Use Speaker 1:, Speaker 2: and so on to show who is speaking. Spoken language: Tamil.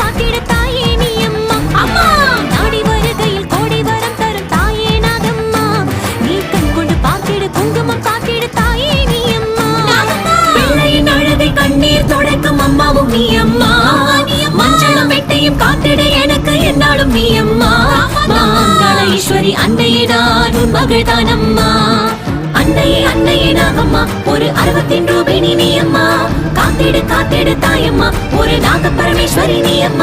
Speaker 1: காத்திட தாயே நீ அம்மா அம்மா நாடி வருகையில் கோடி வரம் தரும் தாயே நாகம்மா நீ கண் கொண்டு பார்த்திட குங்குமம் காத்திட தாயே நீ அம்மா பிள்ளையின் அழகை கண்ணீர் தொடக்கும் அம்மாவும் நீ அம்மா மஞ்சளும் வெட்டையும் காத்திட எனக்கு என்னாலும் நீ அம்மா மங்கள ஈஸ்வரி அன்னையே நான் உன் மகள் தான் அம்மா அன்னையே அன்னையே நாகம்மா ஒரு அருவத்தின் ரூபிணி நீ அம்மா காத்திடு காத்திடு தாயம்மா ஒரு நாக பரமேஸ்வரி நீ அம்மா